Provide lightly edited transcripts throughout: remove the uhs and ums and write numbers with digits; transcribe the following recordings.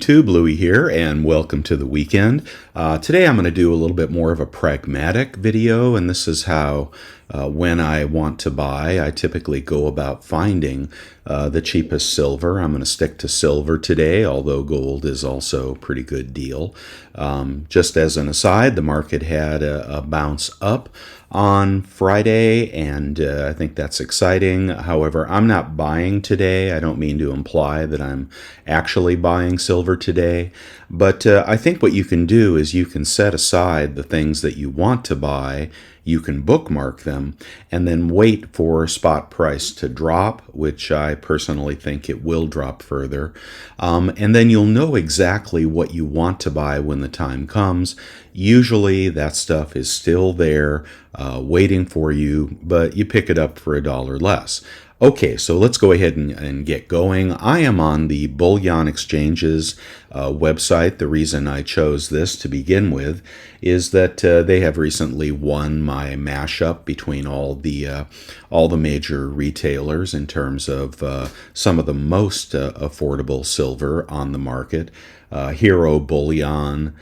YouTube, Louie here, and welcome to the weekend. Today I'm going to do a little bit more of a pragmatic video, and this is how, when I want to buy, I typically go about finding the cheapest silver. I'm going to stick to silver today, although gold is also a pretty good deal. Just as an aside, the market had a bounce up on Friday, and I think that's exciting. However, I'm not buying today. I don't mean to imply that I'm actually buying silver today, but I think what you can do is you can set aside the things that you want to buy, you can bookmark them, and then wait for spot price to drop, which I personally think it will drop further. And then you'll know exactly what you want to buy when the time comes. Usually that stuff is still there waiting for you, but you pick it up for $1 less. Okay, so let's go ahead and get going. I am on the Bullion Exchange's website. The reason I chose this to begin with is that they have recently won my mashup between all the major retailers in terms of some of the most affordable silver on the market. Hero, Bullion,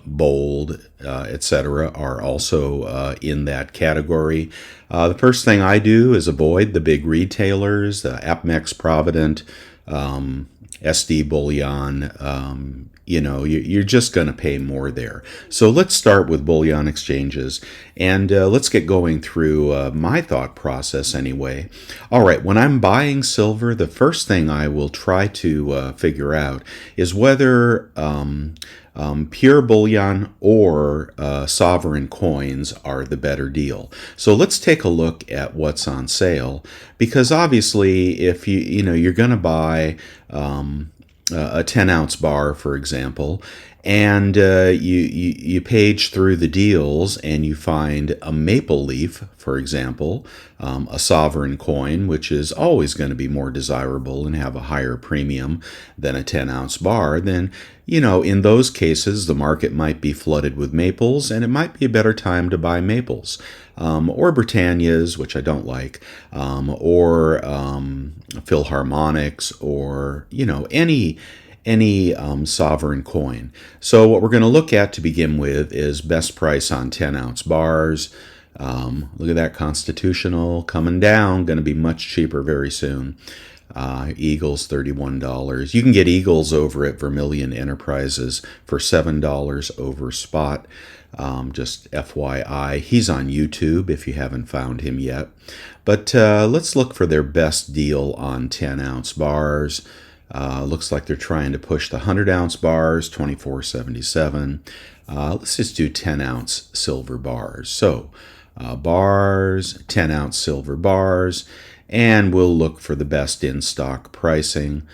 Bold, etc. are also in that category. The first thing I do is avoid the big retailers, Appmax, Provident, SD Bullion. You're just going to pay more there. So let's start with Bullion Exchanges, and let's get going through my thought process anyway. All right, when I'm buying silver, the first thing I will try to figure out is whether pure bullion or sovereign coins are the better deal. So let's take a look at what's on sale, because obviously if you're going to buy a 10-ounce bar, for example, and you page through the deals and you find a maple leaf, for example, a sovereign coin, which is always going to be more desirable and have a higher premium than a 10-ounce bar, then in those cases the market might be flooded with maples, and it might be a better time to buy maples, or Britannias, which I don't like, or Philharmonics, or any sovereign coin. So what we're going to look at to begin with is best price on 10-ounce bars. Look at that, Constitutional coming down, going to be much cheaper very soon. Eagles, $31. You can get Eagles over at Vermilion Enterprises for $7 over spot. Just FYI, he's on YouTube if you haven't found him yet. But let's look for their best deal on 10-ounce bars. Looks like they're trying to push the 100-ounce bars, $24.77. Let's just do 10-ounce silver bars. So bars, 10-ounce silver bars, and we'll look for the best in-stock pricing.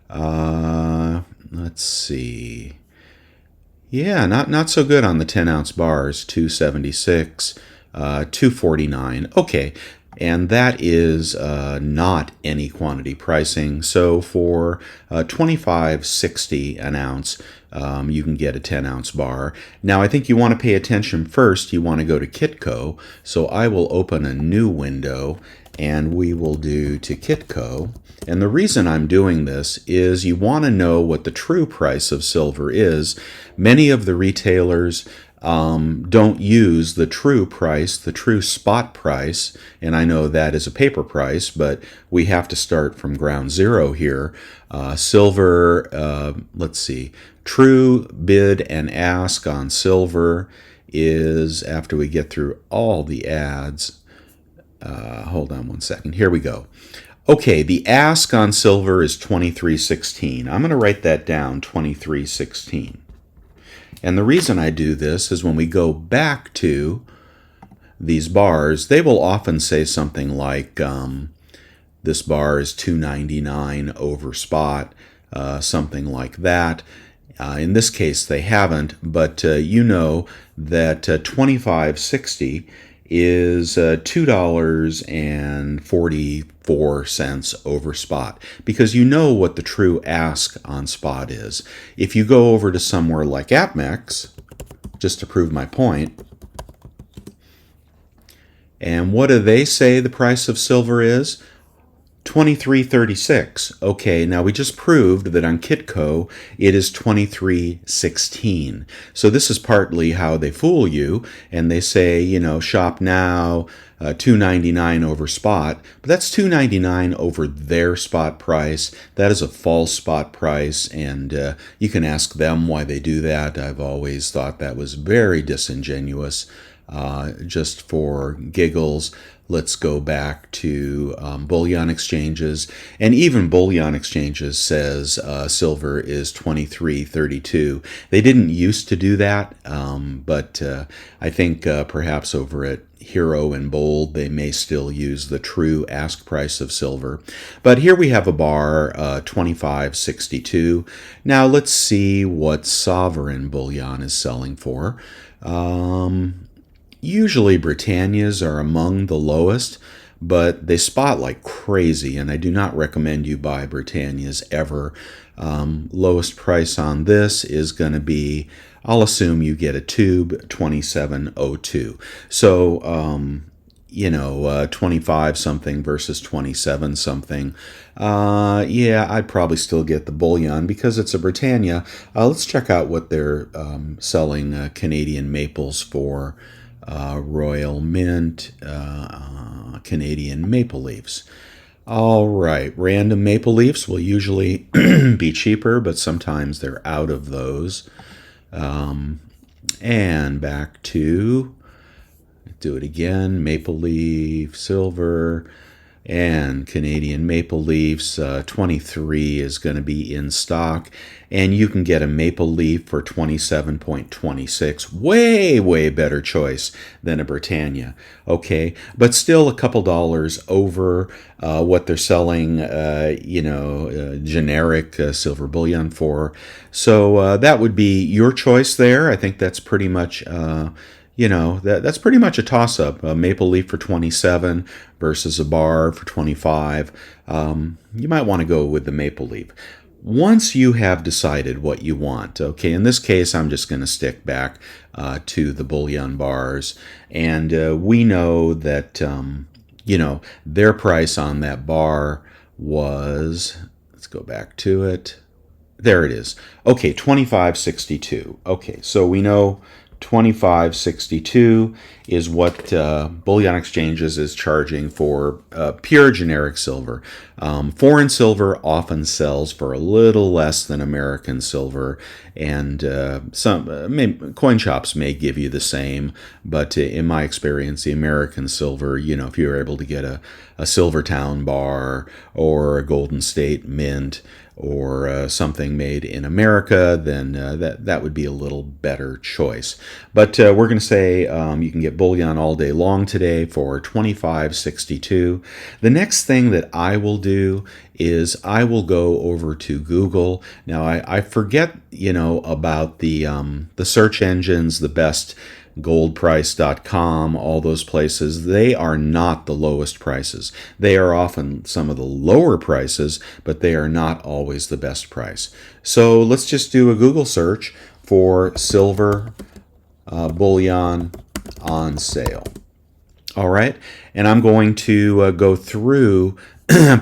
Let's see. Yeah, not so good on the 10-ounce bars, $2.76, $2.49. Okay. And that is not any quantity pricing. So for $25.60 an ounce, you can get a 10-ounce bar. Now, I think you want to pay attention first. You want to go to Kitco. So I will open a new window, and we will do to Kitco. And the reason I'm doing this is you want to know what the true price of silver is. Many of the retailers don't use the true price, the true spot price, and I know that is a paper price, but we have to start from ground zero here. Silver, let's see, true bid and ask on silver is, after we get through all the ads, hold on one second, here we go. Okay, the ask on silver is $23.16. I'm going to write that down, $23.16. And the reason I do this is when we go back to these bars, they will often say something like, this bar is $2.99 over spot, something like that. In this case, they haven't, but you know that $25.60 is $2.44 over spot, because you know what the true ask on spot is. If you go over to somewhere like Appmax, just to prove my point, and what do they say the price of silver is? 23.36. Okay, now we just proved that on Kitco it is 23.16. So this is partly how they fool you, and they say, you know, shop now, $2.99 over spot, but that's $2.99 over their spot price. That is a false spot price, and you can ask them why they do that. I've always thought that was very disingenuous. Just for giggles, let's go back to bullion exchanges, and even bullion exchanges says silver is 23.32. They didn't used to do that, but I think perhaps over at Hero and Bold they may still use the true ask price of silver. But here we have a bar 25.62. Now let's see what sovereign bullion is selling for. Usually Britannias are among the lowest, but they spot like crazy, and I do not recommend you buy Britannias ever. Lowest price on this is going to be, I'll assume you get a tube, 27.02. So, you know, 25 something versus 27 something. Yeah, I'd probably still get the bullion because it's a Britannia. Let's check out what they're selling Canadian maples for. Royal Mint, Canadian maple leaves. All right, random maple leaves will usually be cheaper, but sometimes they're out of those. And back to, do it again, maple leaf, silver, and Canadian maple leaves. 23 is going to be in stock, and you can get a maple leaf for 27.26. Way better choice than a Britannia. Okay, but still a couple dollars over what they're selling, generic silver bullion for. So that would be your choice there. I think that's pretty much that's pretty much a toss-up. A maple leaf for 27 versus a bar for 25. You might want to go with the maple leaf. Once you have decided what you want, okay, in this case, I'm just going to stick back to the bullion bars. And we know that, their price on that bar was, let's go back to it. There it is. Okay, 25.62. Okay, so we know 25.62 is what Bullion Exchanges is charging for pure generic silver. Foreign silver often sells for a little less than American silver, and some coin shops may give you the same, but in my experience, the American silver, if you're able to get a Silvertown bar or a Golden State Mint, or something made in America, then that would be a little better choice. But we're going to say you can get bullion all day long today for $25.62. The next thing that I will do is I will go over to Google. Now I forget about the search engines, the best goldprice.com, all those places. They are not the lowest prices. They are often some of the lower prices, but they are not always the best price. So let's just do a Google search for silver bullion on sale. All right, and I'm going to go through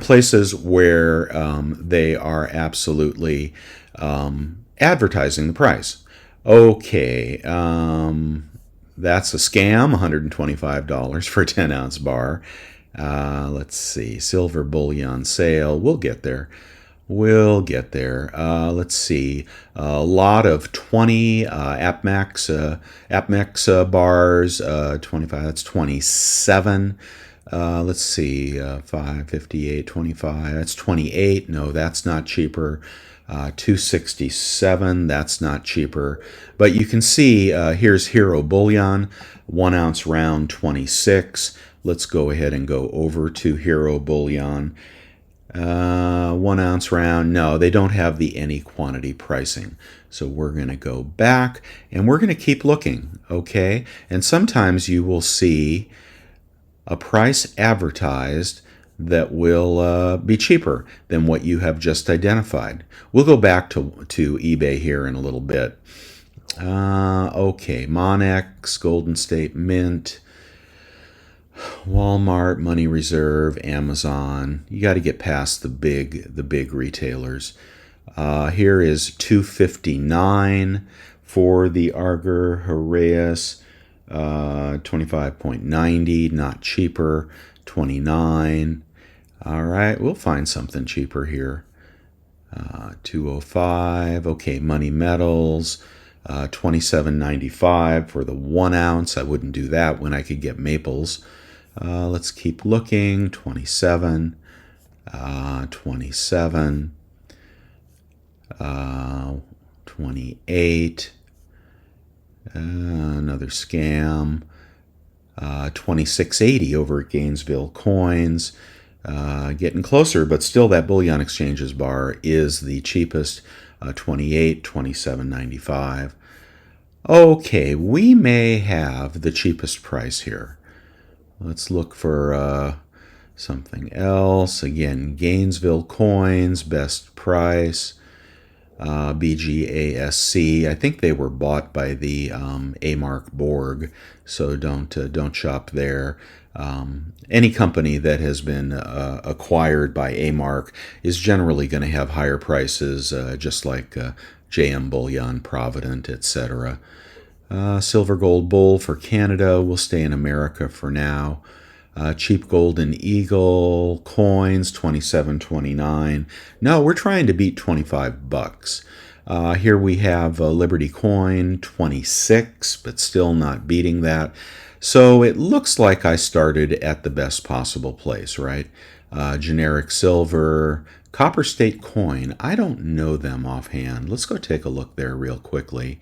places where they are absolutely advertising the price. Okay, that's a scam, $125 for a 10-ounce bar. Let's see, silver bullion sale. We'll get there. Let's see, a lot of 20 Appmax bars, 25, that's 27. Let's see, 558, 25, that's 28. No, that's not cheaper. 267, that's not cheaper. But you can see here's Hero Bullion, 1 ounce round, 26. Let's go ahead and go over to Hero Bullion. 1 ounce round, no, they don't have the any quantity pricing. So we're going to go back and we're going to keep looking, okay? And sometimes you will see a price advertised that will be cheaper than what you have just identified. We'll go back to eBay here in a little bit. Okay, Monex, Golden State Mint. Walmart, Money Reserve, Amazon. You got to get past the big retailers. Here is 259 for the Arger Haraeus, 25.90, not cheaper. 29. All right, we'll find something cheaper here. 205. Okay, Money Metals. 27.95 for the 1 ounce. I wouldn't do that when I could get maples. Let's keep looking. 27. 27. 28. Another scam. 26.80 over at Gainesville Coins. Getting closer, but still that Bullion Exchanges bar is the cheapest. 28, 27.95. Okay, we may have the cheapest price here. Let's look for something else. Again, Gainesville Coins, best price. BGASC. I think they were bought by the A-Mark Borg, so don't shop there. Any company that has been acquired by A-Mark is generally going to have higher prices, just like JM Bullion, Provident, etc. Silver Gold Bull for Canada. We'll stay in America for now. Cheap Golden Eagle coins, 27.29. No, we're trying to beat 25 bucks. Here we have Liberty coin, 26, but still not beating that. So it looks like I started at the best possible place, right? Generic silver, Copper State coin. I don't know them offhand. Let's go take a look there real quickly.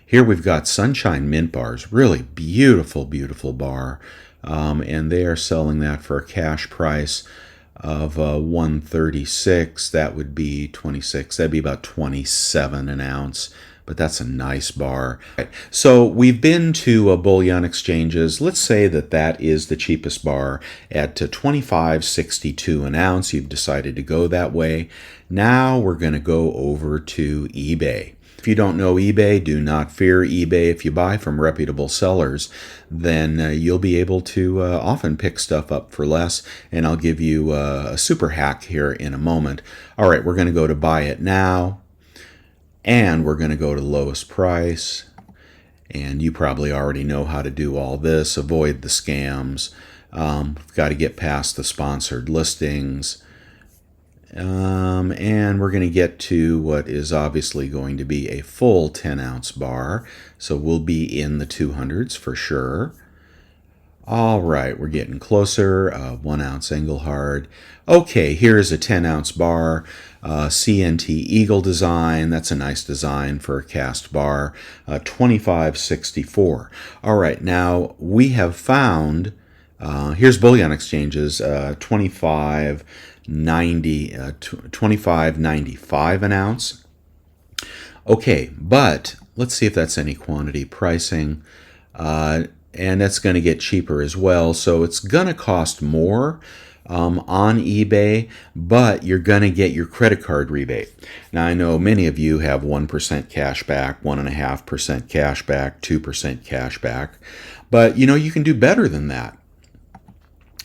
Here we've got Sunshine Mint bars, really beautiful, beautiful bar, and they are selling that for a cash price of 136. That would be 26. That'd be about 27 an ounce, but that's a nice bar. So we've been to Bullion Exchanges. Let's say that that is the cheapest bar at 25.62 an ounce. You've decided to go that way. Now we're going to go over to eBay. If you don't know eBay, do not fear eBay. If you buy from reputable sellers, then you'll be able to often pick stuff up for less, and I'll give you a super hack here in a moment. All right, we're going to go to buy it now, and we're going to go to lowest price, and you probably already know how to do all this. Avoid the scams. We've got to get past the sponsored listings. And we're going to get to what is obviously going to be a full 10-ounce bar. So we'll be in the 200s for sure. All right, we're getting closer. 1 ounce Engelhard. Okay, here's a 10-ounce bar. CNT Eagle design. That's a nice design for a cast bar. 25.64. All right, now we have found, here's Bullion Exchanges, 25.95 an ounce. Okay, but let's see if that's any quantity pricing. And that's going to get cheaper as well. So it's going to cost more on eBay, but you're going to get your credit card rebate. Now, I know many of you have 1% cash back, 1.5% cash back, 2% cash back, but you know, you can do better than that.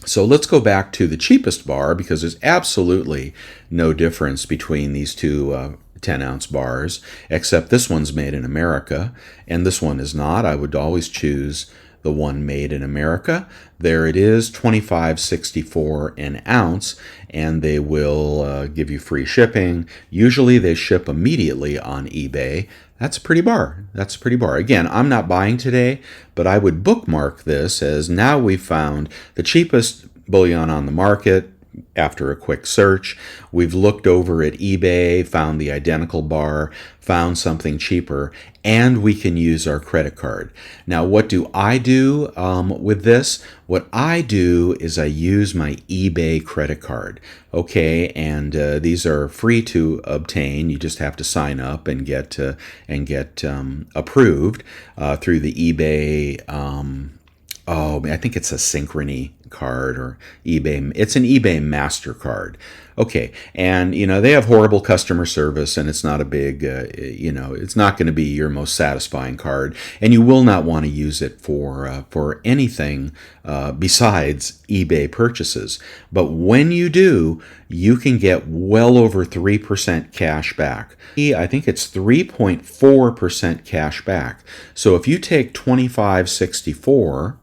So let's go back to the cheapest bar, because there's absolutely no difference between these two 10-ounce bars, except this one's made in America and this one is not. I would always choose the one made in America. There it is, $25.64 an ounce, and they will give you free shipping. Usually they ship immediately on eBay. That's a pretty bar. That's a pretty bar. Again, I'm not buying today, but I would bookmark this as now we've found the cheapest bullion on the market. After a quick search, we've looked over at eBay, found the identical bar, found something cheaper, and we can use our credit card. Now, what do I do with this? What I do is I use my eBay credit card. Okay, and these are free to obtain. You just have to sign up and get approved through the eBay. I think it's a Synchrony card or eBay. It's an eBay MasterCard. Okay, and they have horrible customer service, and it's not a big, it's not going to be your most satisfying card, and you will not want to use it for anything besides eBay purchases. But when you do, you can get well over 3% cash back. I think it's 3.4% cash back. So if you take 25.64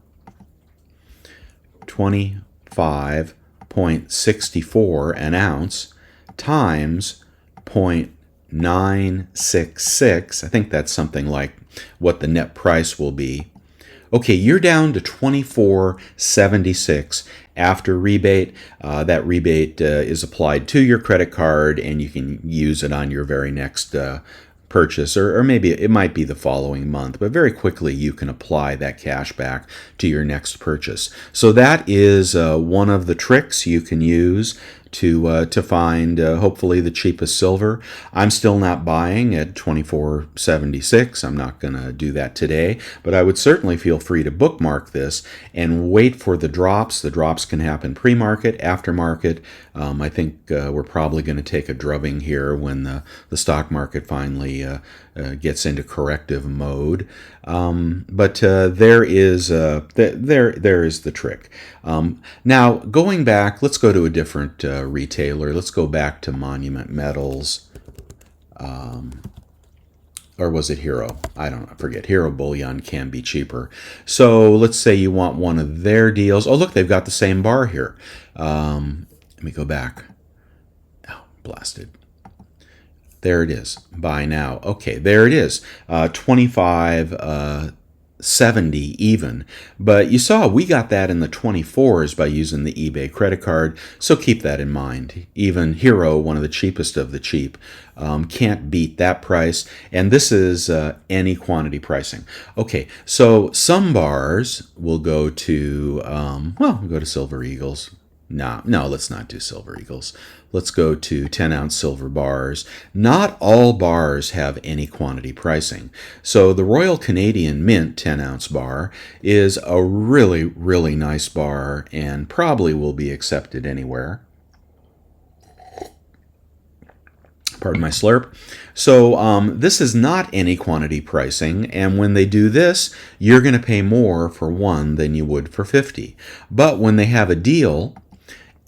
25.64 an ounce times 0.966, I think that's something like what the net price will be. Okay, you're down to 24.76 after rebate. That rebate is applied to your credit card, and you can use it on your very next purchase, or maybe it might be the following month, but very quickly you can apply that cash back to your next purchase. So that is one of the tricks you can use to find hopefully the cheapest silver. I'm still not buying at $24.76. I'm not going to do that today, but I would certainly feel free to bookmark this and wait for the drops. The drops can happen pre-market, after-market. I think we're probably going to take a drubbing here when the stock market finally gets into corrective mode. But there is the trick. Now, going back, let's go to a different retailer. Let's go back to Monument Metals. Or was it Hero? I don't know. I forget. Hero Bullion can be cheaper. So let's say you want one of their deals. Oh, look, they've got the same bar here. Let me go back. Oh, blasted. There it is. Buy now. Okay, there it is. 25.70 even. But you saw we got that in the 24s by using the eBay credit card, so keep that in mind. Even Hero, one of the cheapest of the cheap, can't beat that price. And this is any quantity pricing. Okay, so some bars will go to, we'll go to Silver Eagles. No, let's not do Silver Eagles. Let's go to 10-ounce silver bars. Not all bars have any quantity pricing. So the Royal Canadian Mint 10-ounce bar is a really, really nice bar and probably will be accepted anywhere. Pardon my slurp. So this is not any quantity pricing, and when they do this, you're going to pay more for one than you would for 50. But when they have a deal,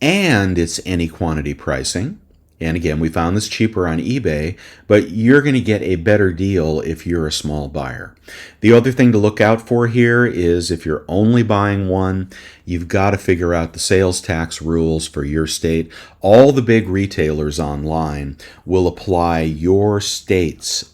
and it's any quantity pricing, and again, we found this cheaper on eBay, but you're going to get a better deal if you're a small buyer. The other thing to look out for here is if you're only buying one, you've got to figure out the sales tax rules for your state. All the big retailers online will apply your state's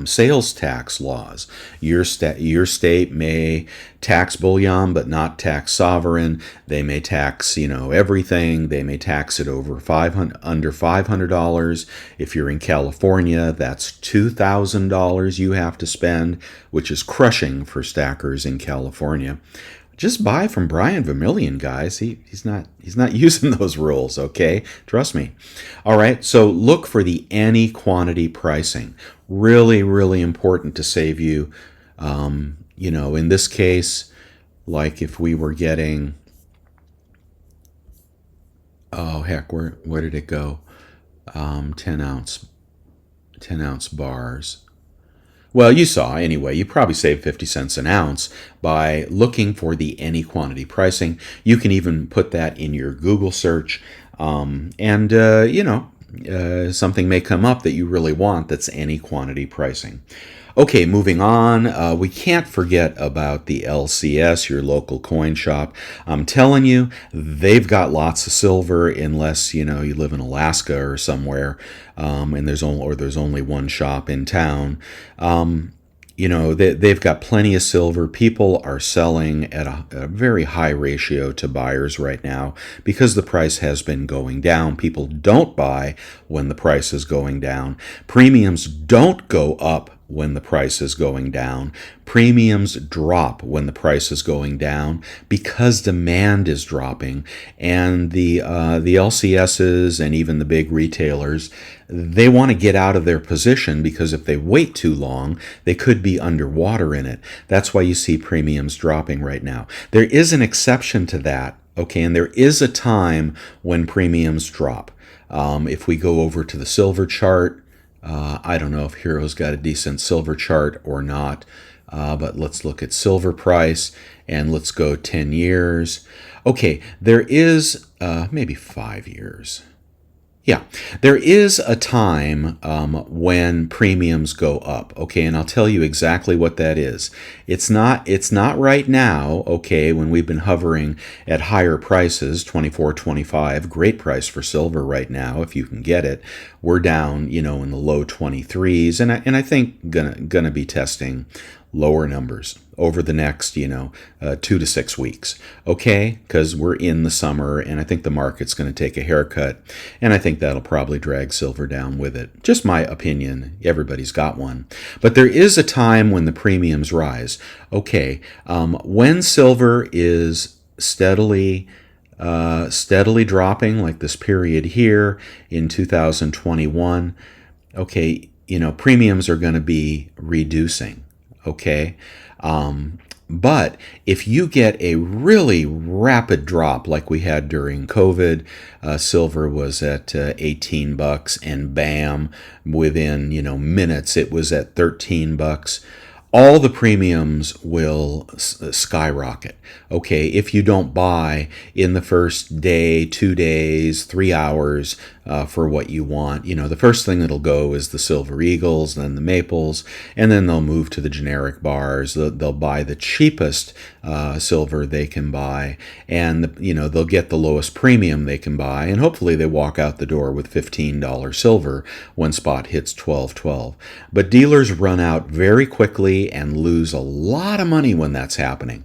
sales tax laws. Your state may tax bullion but not tax sovereign. They may tax everything. They may tax it over under $500. If you're in California, that's $2,000 you have to spend, which is crushing for stackers in California. Just buy from Brian Vermillion, guys. He's not using those rules, okay? Trust me. All right, so look for the any quantity pricing. Really, really important to save you. In this case, like if we were getting, oh heck, where did it go? 10-ounce bars. Well, you saw anyway, you probably saved 50 cents an ounce by looking for the any quantity pricing. You can even put that in your Google search, something may come up that you really want that's any quantity pricing. Okay, moving on, we can't forget about the LCS, your local coin shop. I'm telling you, they've got lots of silver unless, you live in Alaska or somewhere, and there's only one shop in town. They've got plenty of silver. People are selling at a very high ratio to buyers right now because the price has been going down. People don't buy when the price is going down. Premiums don't go up when the price is going down. Premiums drop when the price is going down because demand is dropping, and the LCSs and even the big retailers, they want to get out of their position, because if they wait too long, they could be underwater in it. That's why you see premiums dropping right now. There is an exception to that, okay, and there is a time when premiums drop. If we go over to the silver chart, I don't know if Hero's got a decent silver chart or not, but let's look at silver price, and let's go 10 years. Okay, there is maybe 5 years. Yeah, there is a time when premiums go up, okay, and I'll tell you exactly what that is. It's not right now, okay, when we've been hovering at higher prices, 24, 25, great price for silver right now if you can get it. We're down, in the low 23s, and I think gonna be testing lower numbers over the next 2 to 6 weeks, okay, because we're in the summer, and I think the market's going to take a haircut, and I think that'll probably drag silver down with it. Just my opinion. Everybody's got one. But there is a time when the premiums rise. Okay, when silver is steadily dropping, like this period here in 2021, okay, premiums are going to be reducing. Okay, but if you get a really rapid drop like we had during COVID, silver was at $18, and bam, within minutes it was at $13. All the premiums will skyrocket. Okay, if you don't buy in the first day, 2 days, 3 hours for what you want, the first thing that'll go is the Silver Eagles, then the Maples, and then they'll move to the generic bars. They'll buy the cheapest silver they can buy, and they'll get the lowest premium they can buy, and hopefully they walk out the door with $15 silver when spot hits $12.12. But dealers run out very quickly and lose a lot of money when that's happening.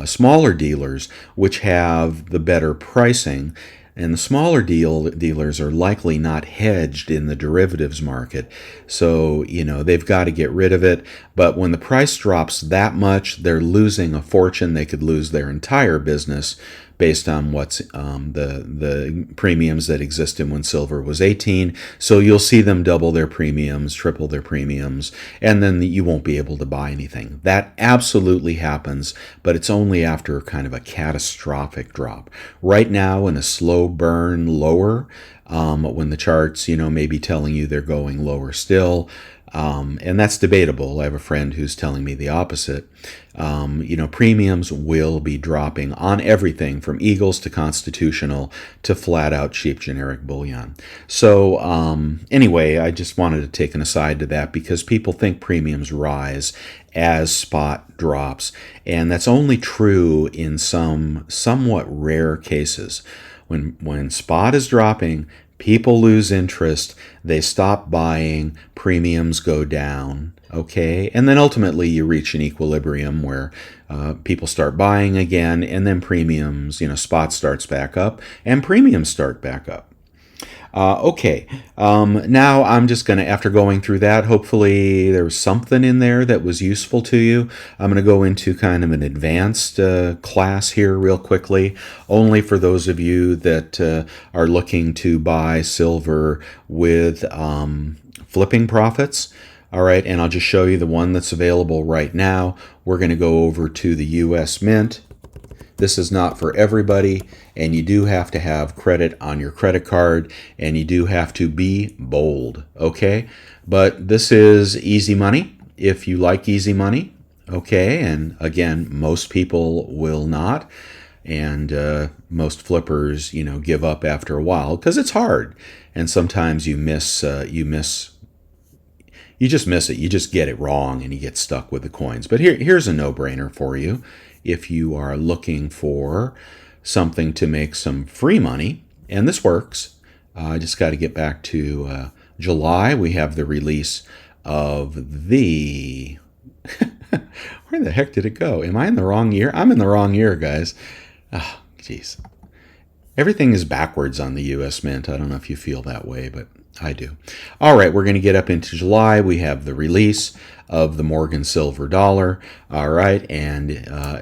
Smaller dealers, which have the better pricing, and the smaller dealers are likely not hedged in the derivatives market, so they've got to get rid of it. But when the price drops that much, they're losing a fortune. They could lose their entire business based on what's the premiums that existed when silver was 18. So you'll see them double their premiums, triple their premiums, and then you won't be able to buy anything. That absolutely happens, but it's only after kind of a catastrophic drop. Right now, in a slow burn lower, when the charts, may be telling you they're going lower still, and that's debatable. I have a friend who's telling me the opposite. Premiums will be dropping on everything from Eagles to Constitutional to flat out cheap generic bullion. So anyway, I just wanted to take an aside to that, because people think premiums rise as spot drops, and that's only true in some somewhat rare cases. When spot is dropping, people lose interest, they stop buying, premiums go down, okay? And then ultimately you reach an equilibrium where people start buying again, and then premiums, spot starts back up, and premiums start back up. Okay, now I'm just going to, after going through that, hopefully there was something in there that was useful to you. I'm going to go into kind of an advanced class here real quickly, only for those of you that are looking to buy silver with flipping profits. All right, and I'll just show you the one that's available right now. We're going to go over to the U.S. Mint. This is not for everybody, and you do have to have credit on your credit card, and you do have to be bold, okay? But this is easy money if you like easy money, okay? And again, most people will not, and most flippers, give up after a while because it's hard, and sometimes you just miss it. You just get it wrong, and you get stuck with the coins. But here's a no-brainer for you. If you are looking for something to make some free money, and this works, I just got to get back to July. We have the release of the... Where the heck did it go? Am I in the wrong year? I'm in the wrong year, guys. Oh, jeez. Everything is backwards on the U.S. Mint. I don't know if you feel that way, but I do. All right, we're going to get up into July. We have the release of the Morgan Silver Dollar. All right, and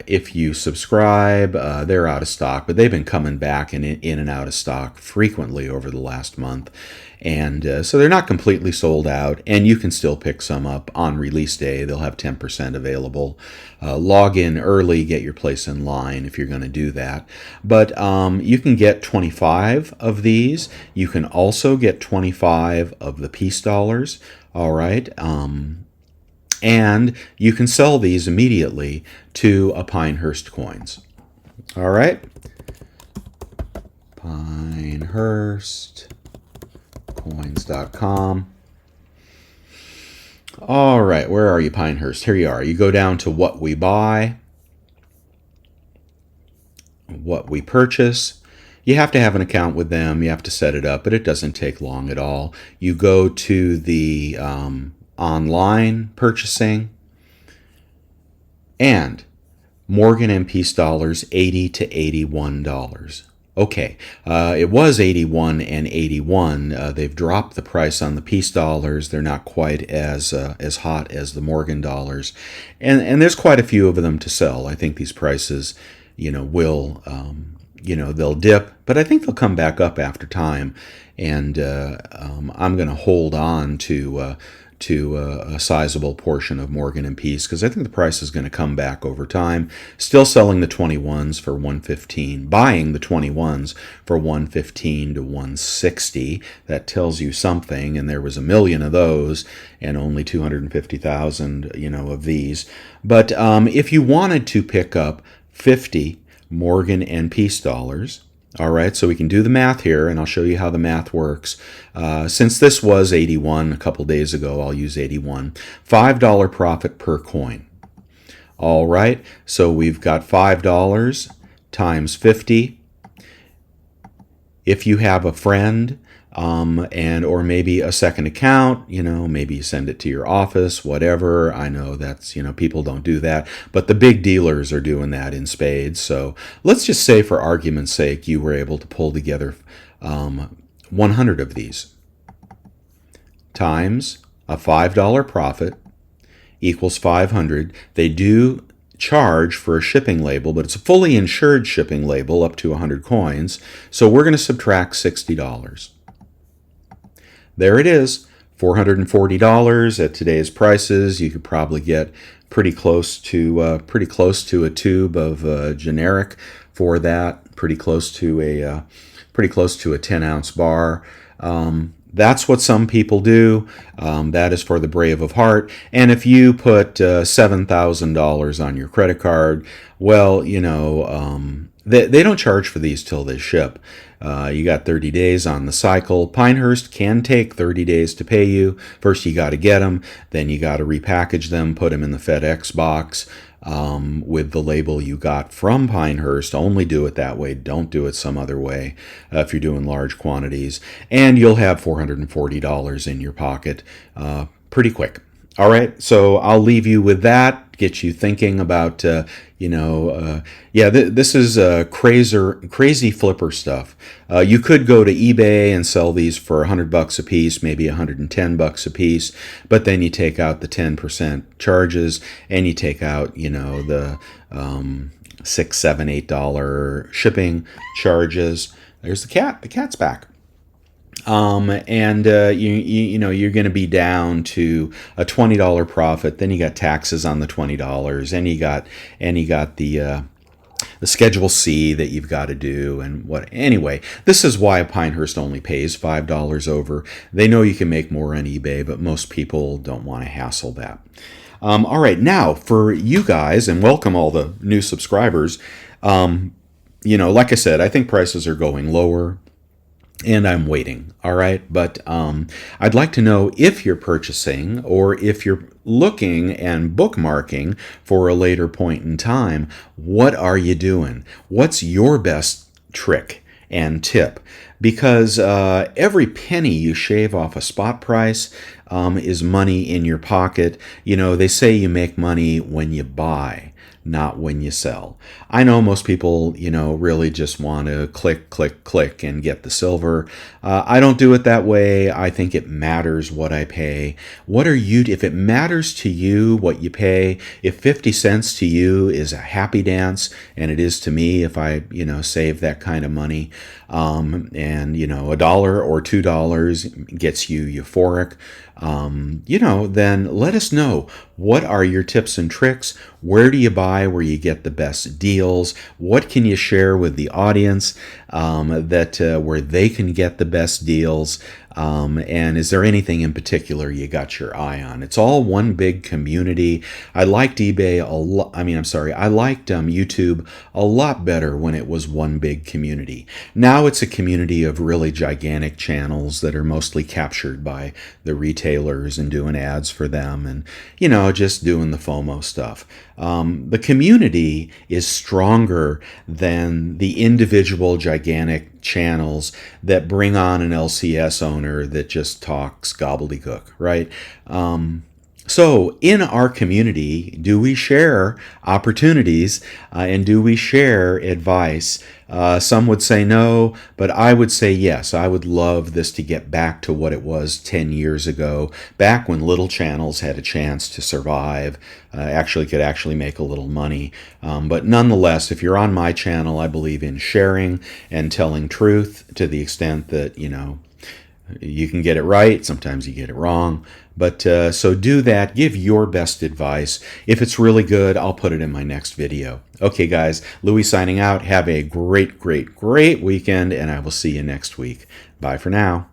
if you subscribe, they're out of stock, but they've been coming back in and out of stock frequently over the last month. And so they're not completely sold out, and you can still pick some up on release day. They'll have 10% available. Log in early, get your place in line if you're going to do that. But you can get 25 of these. You can also get 25 of the peace dollars. All right. And you can sell these immediately to a Pinehurst Coins. All right. PinehurstCoins.com. All right, where are you, Pinehurst? Here you are. You go down to what we buy, what we purchase. You have to have an account with them. You have to set it up, but it doesn't take long at all. You go to the online purchasing, and Morgan and Peace dollars, $80 to $81. Okay, it was 81 and 81. They've dropped the price on the peace dollars. They're not quite as hot as the Morgan dollars, and there's quite a few of them to sell. I think these prices, will they'll dip, but I think they'll come back up after time. And I'm going to hold on to a sizable portion of Morgan and Peace because I think the price is going to come back over time. Still selling the 21s for $115, buying the 21s for $115 to $160. That tells you something. And there was 1 million of those and only 250,000, of these. But if you wanted to pick up 50 Morgan and Peace dollars. All right, so we can do the math here, and I'll show you how the math works. Since this was 81 a couple days ago, I'll use 81. $5 profit per coin. All right, so we've got $5 times 50. If you have a friend or maybe a second account, maybe you send it to your office, whatever. I know that's, people don't do that, but the big dealers are doing that in spades. So let's just say for argument's sake, you were able to pull together 100 of these times a $5 profit equals 500. They do charge for a shipping label, but it's a fully insured shipping label up to 100 coins. So we're going to subtract $60. There it is, $440 at today's prices. You could probably get pretty close to a tube of generic for that. Pretty close to a 10-ounce bar. That's what some people do. That is for the brave of heart. And if you put $7,000 on your credit card, well, they don't charge for these till they ship. You got 30 days on the cycle. Pinehurst can take 30 days to pay you. First you got to get them, then you got to repackage them, put them in the FedEx box with the label you got from Pinehurst. Only do it that way. Don't do it some other way if you're doing large quantities. And you'll have $440 in your pocket pretty quick. All right, so I'll leave you with that, get you thinking about, this is crazy flipper stuff. You could go to eBay and sell these for $100 a piece, maybe $110 a piece, but then you take out the 10% charges and you take out, the $6, $7, $8 shipping charges. There's the cat. The cat's back. You're going to be down to a $20 profit. Then you got taxes on the $20, and you got the Schedule C that you've got to do, and what. Anyway, this is why Pinehurst only pays $5 over. They know you can make more on eBay, but most people don't want to hassle that. All right, now for you guys, and welcome all the new subscribers. Like I said, I think prices are going lower. And I'm waiting, all right? But I'd like to know if you're purchasing or if you're looking and bookmarking for a later point in time, what are you doing? What's your best trick and tip? Because every penny you shave off a spot price is money in your pocket. They say you make money when you buy, not when you sell. I know most people, really just want to click, click, click and get the silver. I don't do it that way. I think it matters what I pay. If it matters to you what you pay, if 50 cents to you is a happy dance, and it is to me if I, save that kind of money, and, $1 or $2 gets you euphoric, then let us know. What are your tips and tricks? Where do you buy where you get the best deals? What can you share with the audience where they can get the best deals? And is there anything in particular you got your eye on? It's all one big community. I liked eBay a lot. I liked YouTube a lot better when it was one big community. Now it's a community of really gigantic channels that are mostly captured by the retailers and doing ads for them and, just doing the FOMO stuff. The community is stronger than the individual gigantic channels that bring on an LCS owner that just talks gobbledygook, right? So in our community, do we share opportunities and do we share advice? Some would say no, but I would say yes. I would love this to get back to what it was 10 years ago, back when little channels had a chance to survive, could actually make a little money. But nonetheless, if you're on my channel, I believe in sharing and telling truth to the extent that, you can get it right. Sometimes you get it wrong. But so do that. Give your best advice. If it's really good, I'll put it in my next video. Okay, guys. Louis signing out. Have a great, great, great weekend, and I will see you next week. Bye for now.